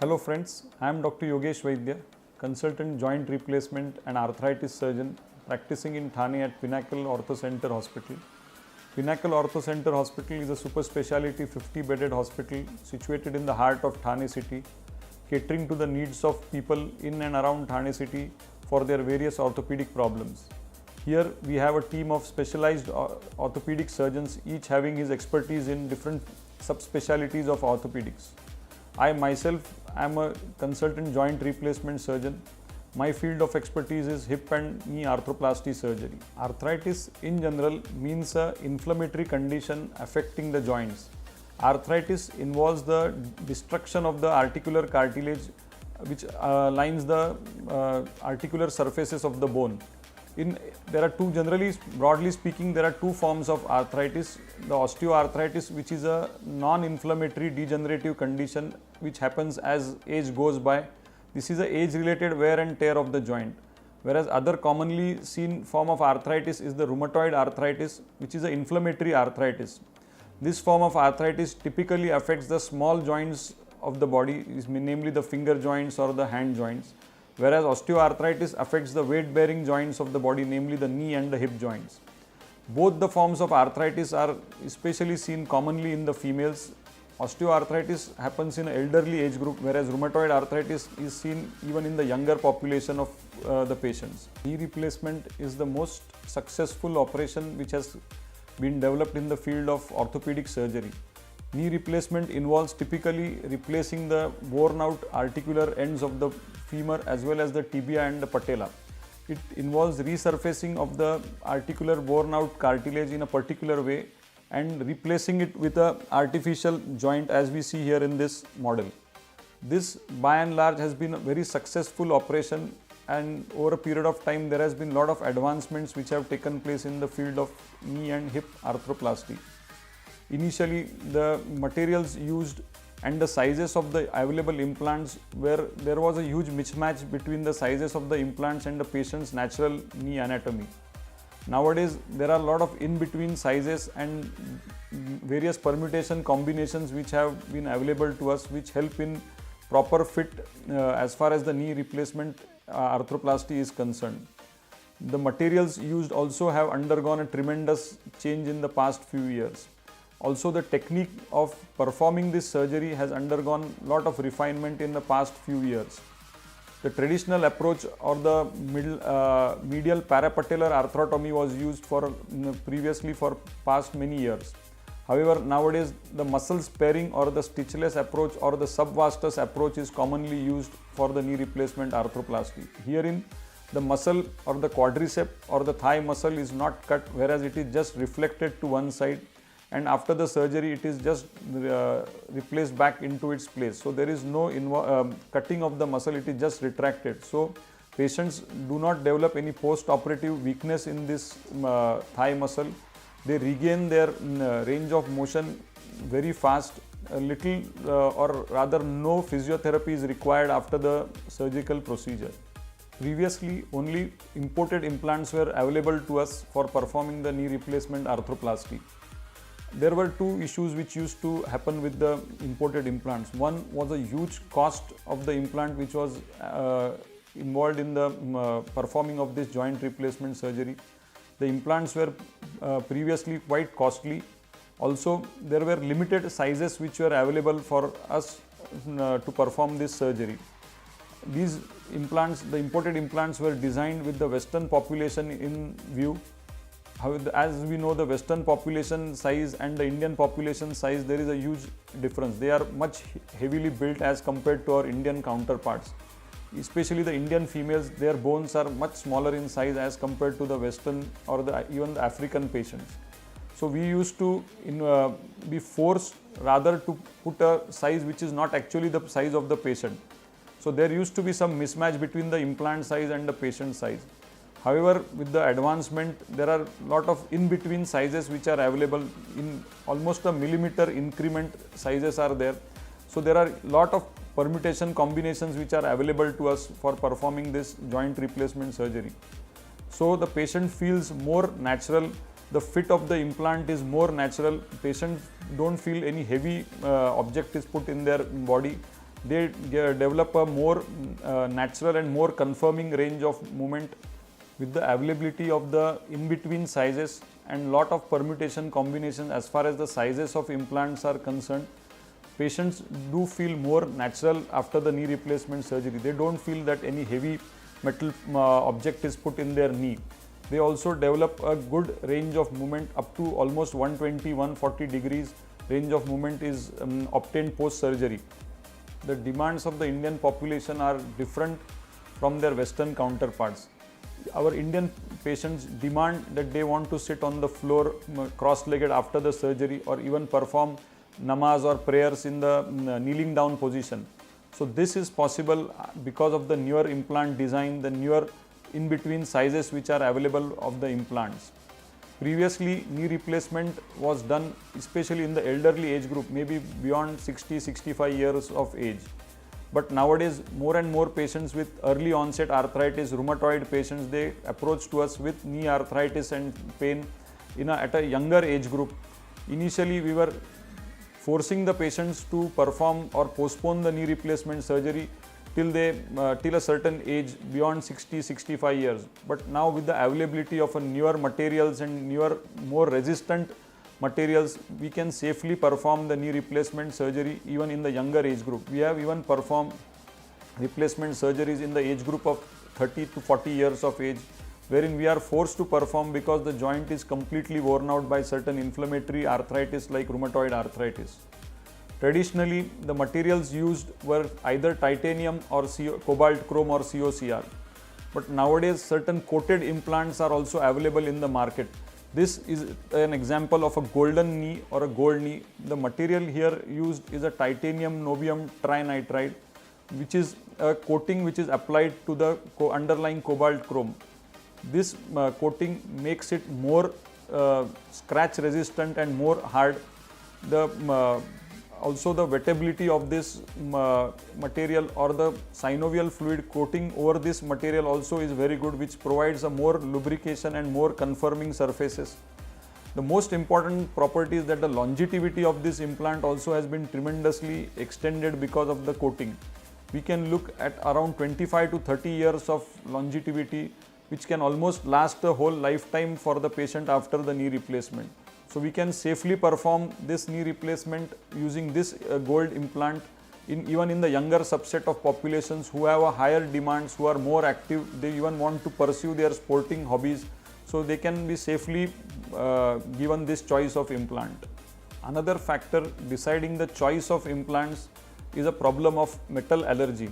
Hello friends, I am Dr. Yogesh Vaidya, consultant joint replacement and arthritis surgeon practicing in Thane at Pinnacle Ortho Center Hospital. Pinnacle Ortho Center Hospital is a super speciality 50-bedded hospital situated in the heart of Thane city, catering to the needs of people in and around Thane city for their various orthopedic problems. Here we have a team of specialized orthopedic surgeons, each having his expertise in different subspecialties of orthopedics. I myself am a consultant joint replacement surgeon. My field of expertise is hip and knee arthroplasty surgery. Arthritis in general means an inflammatory condition affecting the joints. Arthritis involves the destruction of the articular cartilage which lines the articular surfaces of the bone. There are two, generally broadly speaking, there are two forms of arthritis. The osteoarthritis, which is a non-inflammatory degenerative condition which happens as age goes by. This is a age-related wear and tear of the joint. Whereas other commonly seen form of arthritis is the rheumatoid arthritis, which is an inflammatory arthritis. This form of arthritis typically affects the small joints of the body, namely the finger joints or the hand joints. Whereas osteoarthritis affects the weight-bearing joints of the body, namely the knee and the hip joints. Both the forms of arthritis are especially seen commonly in the females. Osteoarthritis happens in an elderly age group, whereas rheumatoid arthritis is seen even in the younger population of the patients. Knee replacement is the most successful operation which has been developed in the field of orthopedic surgery. Knee replacement involves typically replacing the worn out articular ends of the femur as well as the tibia and the patella. It involves resurfacing of the articular worn out cartilage in a particular way and replacing it with an artificial joint as we see here in this model. This by and large has been a very successful operation, and over a period of time there has been a lot of advancements which have taken place in the field of knee and hip arthroplasty. Initially, the materials used and the sizes of the available implants, where there was a huge mismatch between the sizes of the implants and the patient's natural knee anatomy. Nowadays, there are a lot of in-between sizes and various permutation combinations which have been available to us, which help in proper fit as far as the knee replacement arthroplasty is concerned. The materials used also have undergone a tremendous change in the past few years. Also, the technique of performing this surgery has undergone a lot of refinement in the past few years. The traditional approach or the medial parapatellar arthrotomy was used previously for past many years. However, nowadays the muscle sparing or the stitchless approach or the subvastus approach is commonly used for the knee replacement arthroplasty. Herein, the muscle or the quadricep or the thigh muscle is not cut, whereas it is just reflected to one side, and after the surgery it is just replaced back into its place. So there is no cutting of the muscle, it is just retracted. So patients do not develop any post-operative weakness in this thigh muscle. They regain their range of motion very fast. A little or rather no physiotherapy is required after the surgical procedure. Previously, only imported implants were available to us for performing the knee replacement arthroplasty. There were two issues which used to happen with the imported implants. One was a huge cost of the implant which was involved in the performing of this joint replacement surgery. The implants were previously quite costly. Also, there were limited sizes which were available for us to perform this surgery. These implants, the imported implants, were designed with the Western population in view. As we know, the Western population size and the Indian population size, there is a huge difference. They are much heavily built as compared to our Indian counterparts. Especially the Indian females, their bones are much smaller in size as compared to the Western or even the African patients. So we used to be forced rather to put a size which is not actually the size of the patient. So there used to be some mismatch between the implant size and the patient size. However, with the advancement, there are a lot of in-between sizes which are available. In almost a millimeter increment sizes are there. So there are a lot of permutation combinations which are available to us for performing this joint replacement surgery. So the patient feels more natural, the fit of the implant is more natural, patients don't feel any heavy object is put in their body. they develop a more natural and more confirming range of movement with the availability of the in-between sizes and lot of permutation combinations as far as the sizes of implants are concerned. Patients do feel more natural after the knee replacement surgery. They don't feel that any heavy metal object is put in their knee. They also develop a good range of movement up to almost 120-140 degrees range of movement is obtained post surgery. The demands of the Indian population are different from their Western counterparts. Our Indian patients demand that they want to sit on the floor cross-legged after the surgery, or even perform namaz or prayers in the kneeling down position. So this is possible because of the newer implant design, the newer in-between sizes which are available of the implants. Previously, knee replacement was done especially in the elderly age group, maybe beyond 60-65 years of age. But nowadays, more and more patients with early onset arthritis, rheumatoid patients, they approach to us with knee arthritis and pain at a younger age group. Initially, we were forcing the patients to perform or postpone the knee replacement surgery till a certain age beyond 60-65 years. But now, with the availability of newer materials and newer, more resistant materials, we can safely perform the knee replacement surgery even in the younger age group. We have even performed replacement surgeries in the age group of 30 to 40 years of age, wherein we are forced to perform because the joint is completely worn out by certain inflammatory arthritis like rheumatoid arthritis. Traditionally, the materials used were either titanium or cobalt chrome or COCR. But nowadays, certain coated implants are also available in the market. This is an example of a golden knee or a gold knee. The material here used is a titanium niobium trinitride, which is a coating which is applied to the underlying cobalt chrome. This coating makes it more scratch resistant and more hard. Also the wettability of this material or the synovial fluid coating over this material also is very good, which provides a more lubrication and more confirming surfaces. The most important property is that the longevity of this implant also has been tremendously extended because of the coating. We can look at around 25 to 30 years of longevity, which can almost last a whole lifetime for the patient after the knee replacement. So we can safely perform this knee replacement using this gold implant even in the younger subset of populations who have a higher demands, who are more active, they even want to pursue their sporting hobbies. So they can be safely given this choice of implant. Another factor deciding the choice of implants is a problem of metal allergy.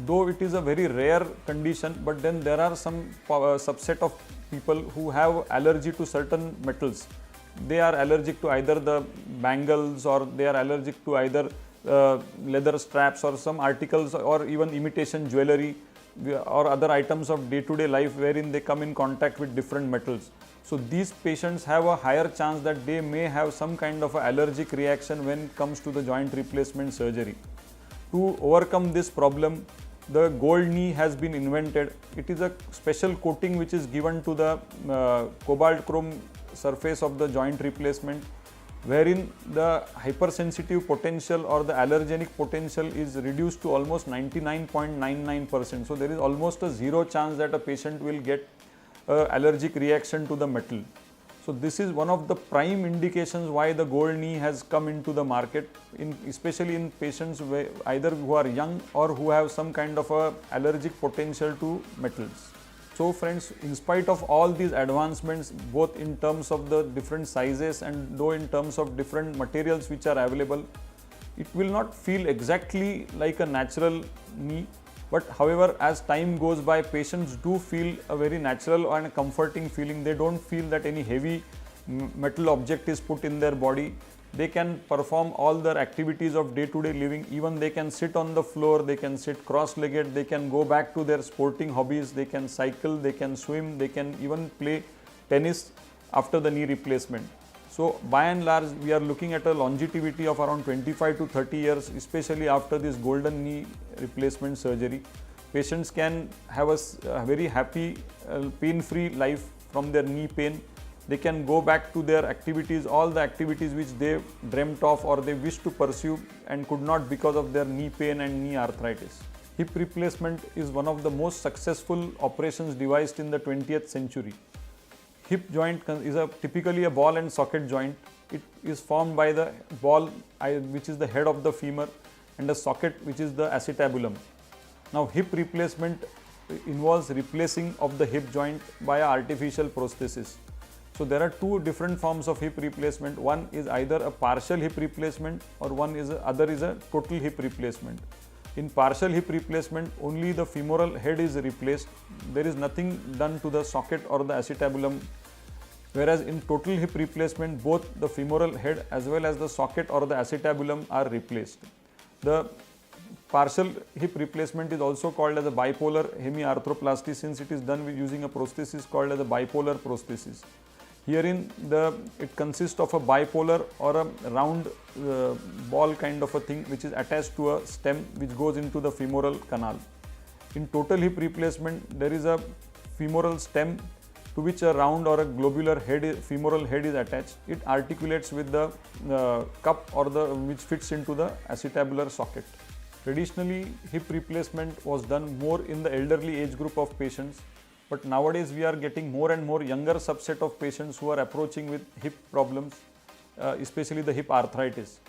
Though it is a very rare condition, but then there are some subset of people who have allergy to certain metals. They are allergic to either the bangles, or they are allergic to either leather straps or some articles, or even imitation jewelry or other items of day-to-day life wherein they come in contact with different metals. So these patients have a higher chance that they may have some kind of allergic reaction when it comes to the joint replacement surgery. To overcome this problem, the gold knee has been invented. It is a special coating which is given to the cobalt chrome surface of the joint replacement, wherein the hypersensitive potential or the allergenic potential is reduced to almost 99.99%. So there is almost a zero chance that a patient will get allergic reaction to the metal. So this is one of the prime indications why the gold knee has come into the market, especially in patients either who are young or who have some kind of a allergic potential to metals. So friends, in spite of all these advancements, both in terms of the different sizes and though in terms of different materials which are available, it will not feel exactly like a natural knee. But however, as time goes by, patients do feel a very natural and a comforting feeling. They don't feel that any heavy metal object is put in their body. They can perform all their activities of day-to-day living. Even they can sit on the floor, they can sit cross-legged, they can go back to their sporting hobbies, they can cycle, they can swim, they can even play tennis after the knee replacement. So by and large, we are looking at a longevity of around 25 to 30 years, especially after this golden knee replacement surgery. Patients can have a very happy, pain-free life from their knee pain. they can go back to their activities, all the activities which they dreamt of or they wished to pursue and could not because of their knee pain and knee arthritis. Hip replacement is one of the most successful operations devised in the 20th century. Hip joint is typically a ball and socket joint. It is formed by the ball, which is the head of the femur, and a socket, which is the acetabulum. Now, hip replacement involves replacing of the hip joint by an artificial prosthesis. So, there are two different forms of hip replacement. One is either a partial hip replacement or other is a total hip replacement. In partial hip replacement, only the femoral head is replaced. There is nothing done to the socket or the acetabulum. Whereas in total hip replacement, both the femoral head as well as the socket or the acetabulum are replaced. The partial hip replacement is also called as a bipolar hemiarthroplasty, since it is done using a prosthesis called as a bipolar prosthesis. Herein it consists of a bipolar or a round ball kind of a thing which is attached to a stem which goes into the femoral canal. In total hip replacement, there is a femoral stem to which a round or a globular femoral head is attached. It articulates with the cup or which fits into the acetabular socket. Traditionally, hip replacement was done more in the elderly age group of patients, but nowadays we are getting more and more younger subset of patients who are approaching with hip problems, especially the hip arthritis.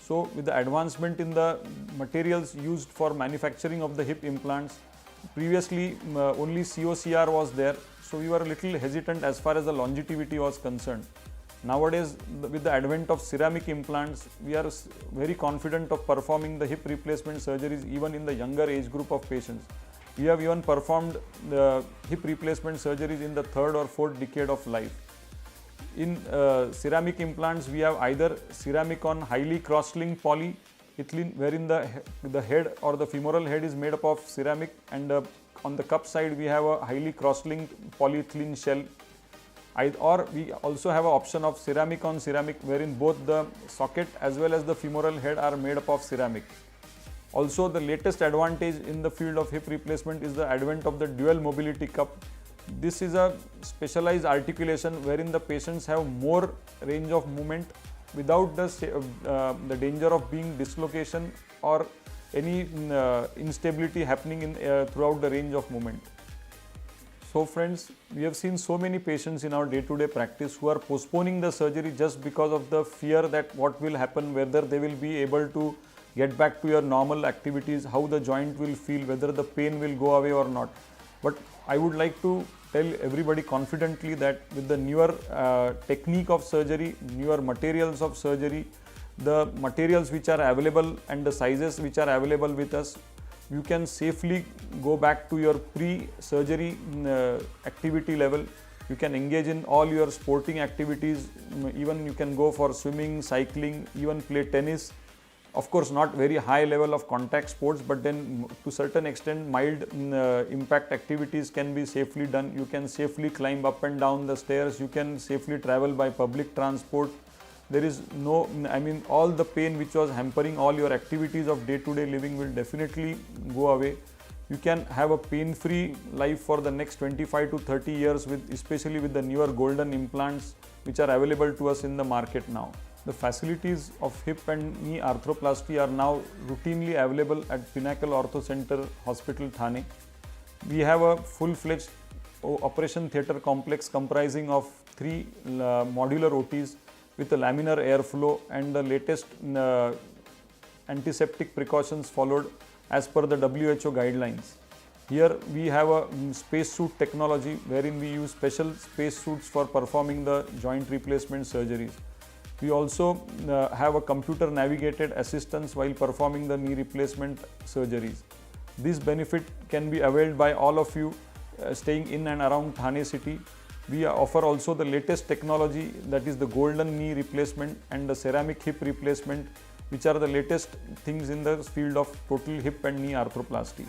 So, with the advancement in the materials used for manufacturing of the hip implants, previously only COCR was there, so we were a little hesitant as far as the longevity was concerned. Nowadays, with the advent of ceramic implants, we are very confident of performing the hip replacement surgeries even in the younger age group of patients. We have even performed the hip replacement surgeries in the third or fourth decade of life. In ceramic implants, we have either ceramic on highly cross-linked polyethylene, wherein the head or the femoral head is made up of ceramic, and on the cup side we have a highly cross-linked polyethylene shell. Or we also have an option of ceramic on ceramic, wherein both the socket as well as the femoral head are made up of ceramic. Also, the latest advantage in the field of hip replacement is the advent of the dual mobility cup. This is a specialized articulation wherein the patients have more range of movement without the danger of being dislocation or any instability happening throughout the range of movement. So friends, we have seen so many patients in our day-to-day practice who are postponing the surgery just because of the fear that what will happen, whether they will be able to get back to your normal activities, how the joint will feel, whether the pain will go away or not. But I would like to tell everybody confidently that with the newer technique of surgery, newer materials of surgery, the materials which are available and the sizes which are available with us, you can safely go back to your pre-surgery activity level. You can engage in all your sporting activities, even you can go for swimming, cycling, even play tennis. Of course, not very high level of contact sports, but then to certain extent mild impact activities can be safely done. You can safely climb up and down the stairs, you can safely travel by public transport. There is all the pain which was hampering all your activities of day-to-day living will definitely go away. You can have a pain-free life for the next 25 to 30 years, especially with the newer golden implants which are available to us in the market now. The facilities of hip and knee arthroplasty are now routinely available at Pinnacle Ortho Center Hospital, Thane. We have a full-fledged operation theatre complex comprising of 3 modular OTs with a laminar airflow and the latest antiseptic precautions followed as per the WHO guidelines. Here we have a spacesuit technology wherein we use special spacesuits for performing the joint replacement surgeries. We also have a computer navigated assistance while performing the knee replacement surgeries. This benefit can be availed by all of you staying in and around Thane city. We offer also the latest technology, that is the golden knee replacement and the ceramic hip replacement, which are the latest things in the field of total hip and knee arthroplasty.